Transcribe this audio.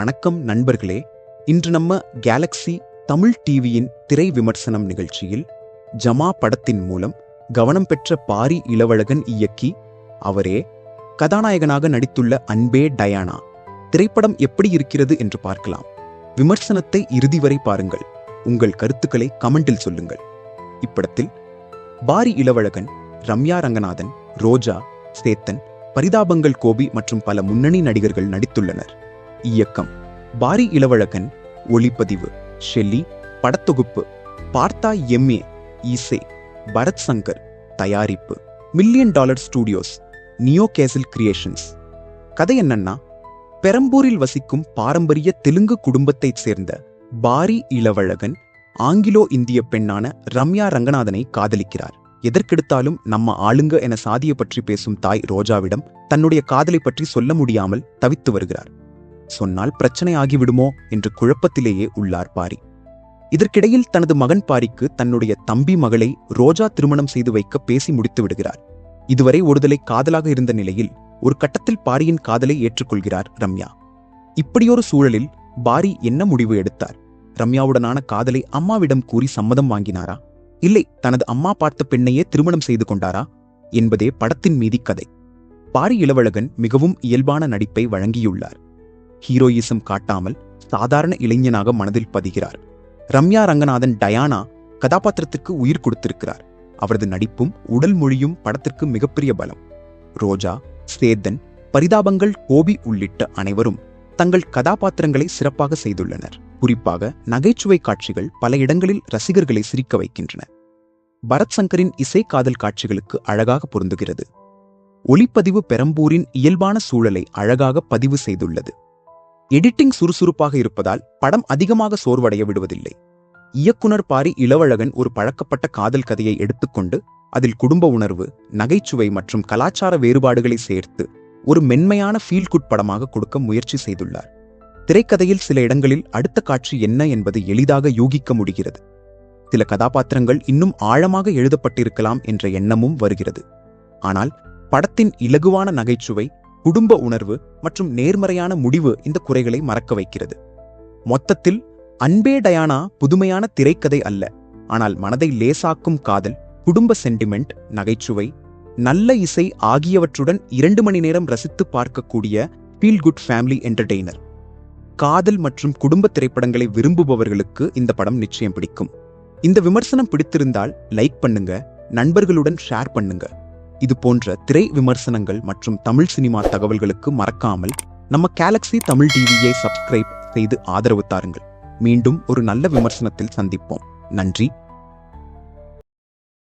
வணக்கம் நண்பர்களே. இன்று நம்ம கேலக்ஸி தமிழ் டிவியின் திரை விமர்சனம் நிகழ்ச்சியில் ஜமா படத்தின் மூலம் கவனம் பெற்ற பாரி இளவழகன் இயக்கி அவரே கதாநாயகனாக நடித்துள்ள அன்பே டயானா திரைப்படம் எப்படி இருக்கிறது என்று பார்க்கலாம். விமர்சனத்தை இறுதி வரை பாருங்கள். உங்கள் கருத்துக்களை கமெண்டில் சொல்லுங்கள். இப்படத்தில் பாரி இளவழகன், ரம்யா ரங்கநாதன், ரோஜா, சேத்தன், பரிதாபங்கள் கோபி மற்றும் பல முன்னணி நடிகர்கள் நடித்துள்ளனர். இயக்கம் பாரி இளவழகன், ஒளிப்பதிவு ஷெல்லி, படத்தொகுப்பு பார்த்தா எம்ஏ, இசை பரத் சங்கர், தயாரிப்பு $1 மில்லியன் ஸ்டூடியோஸ், நியோ கேசில் கிரியேஷன்ஸ். கதை என்னன்னா, பெரம்பூரில் வசிக்கும் பாரம்பரிய தெலுங்கு குடும்பத்தைச் சேர்ந்த பாரி இளவழகன் ஆங்கிலோ இந்திய பெண்ணான ரம்யா ரங்கநாதனை காதலிக்கிறார். எதற்கெடுத்தாலும் நம்ம ஆளுங்க என சாதியை பற்றி பேசும் தாய் ரோஜாவிடம் தன்னுடைய காதலை பற்றி சொல்ல முடியாமல் தவித்து வருகிறார். சொன்னால் பிரச்சனை ஆகிவிடுமோ என்று குழப்பத்திலேயே உள்ளார் பாரி. இதற்கிடையில் தனது மகன் பாரிக்கு தன்னுடைய தம்பி மகளை ரோஜா திருமணம் செய்து வைக்க பேசி முடித்து விடுகிறார். இதுவரை ஒருதலை காதலாக இருந்த நிலையில் ஒரு கட்டத்தில் பாரியின் காதலை ஏற்றுக்கொள்கிறார் ரம்யா. இப்படியொரு சூழலில் பாரி என்ன முடிவு எடுத்தார்? ரம்யாவுடனான காதலை அம்மாவிடம் கூறி சம்மதம் வாங்கினாரா, இல்லை தனது அம்மா பார்த்த பெண்ணையே திருமணம் செய்து கொண்டாரா என்பதே படத்தின் மீதி கதை. பாரி இளவழகன் மிகவும் இயல்பான நடிப்பை வழங்கியுள்ளார். ஹீரோயிசம் காட்டாமல் சாதாரண இளைஞனாக மனதில் பதிகிறார். ரம்யா ரங்கநாதன் டயானா கதாபாத்திரத்திற்கு உயிர் கொடுத்திருக்கிறார். அவரது நடிப்பும் உடல் மொழியும் படத்திற்கு மிகப்பெரிய பலம். ரோஜா, சேத்தன், பரிதாபங்கள் கோபி உள்ளிட்ட அனைவரும் தங்கள் கதாபாத்திரங்களை சிறப்பாக செய்துள்ளனர். குறிப்பாக நகைச்சுவை காட்சிகள் பல இடங்களில் ரசிகர்களை சிரிக்க வைக்கின்றன. பரத் சங்கரின் இசை காதல் காட்சிகளுக்கு அழகாக பொருந்துகிறது. ஒளிப்பதிவு பெரம்பூரின் இயல்பான சூழலை அழகாக பதிவு செய்துள்ளது. எடிட்டிங் சுறுசுறுப்பாக இருப்பதால் படம் அதிகமாக சோர்வடைய விடுவதில்லை. இயக்குனர் பாரி இளவழகன் ஒரு பழக்கப்பட்ட காதல் கதையை எடுத்துக்கொண்டு அதில் குடும்ப உணர்வு, நகைச்சுவை மற்றும் கலாச்சார வேறுபாடுகளை சேர்த்து ஒரு மென்மையான ஃபீல் குட் படமாக கொடுக்க முயற்சி செய்துள்ளார். திரைக்கதையில் சில இடங்களில் அடுத்த காட்சி என்ன என்பது எளிதாக யூகிக்க முடிகிறது. சில கதாபாத்திரங்கள் இன்னும் ஆழமாக எழுதப்பட்டிருக்கலாம் என்ற எண்ணமும் வருகிறது. ஆனால் படத்தின் இலகுவான நகைச்சுவை, குடும்ப உணர்வு மற்றும் நேர்மறையான முடிவு இந்த குறைகளை மறக்க வைக்கிறது. மொத்தத்தில் அன்பே டயானா புதுமையான திரைக்கதை அல்ல, ஆனால் மனதை லேசாக்கும் காதல், குடும்ப சென்டிமெண்ட், நகைச்சுவை, நல்ல இசை ஆகியவற்றுடன் 2 மணி நேரம் ரசித்து பார்க்கக்கூடிய ஃபீல் குட் ஃபேமிலி என்டர்டெய்னர். காதல் மற்றும் குடும்ப திரைப்படங்களை விரும்புபவர்களுக்கு இந்த படம் நிச்சயம் பிடிக்கும். இந்த விமர்சனம் பிடித்திருந்தால் லைக் பண்ணுங்க, நண்பர்களுடன் ஷேர் பண்ணுங்க. இது போன்ற திரை விமர்சனங்கள் மற்றும் தமிழ் சினிமா தகவல்களுக்கு மறக்காமல் நம்ம கேலக்ஸி தமிழ் டிவியை சப்ஸ்கிரைப் செய்து ஆதரவு தாருங்கள். மீண்டும் ஒரு நல்ல விமர்சனத்தில் சந்திப்போம். நன்றி.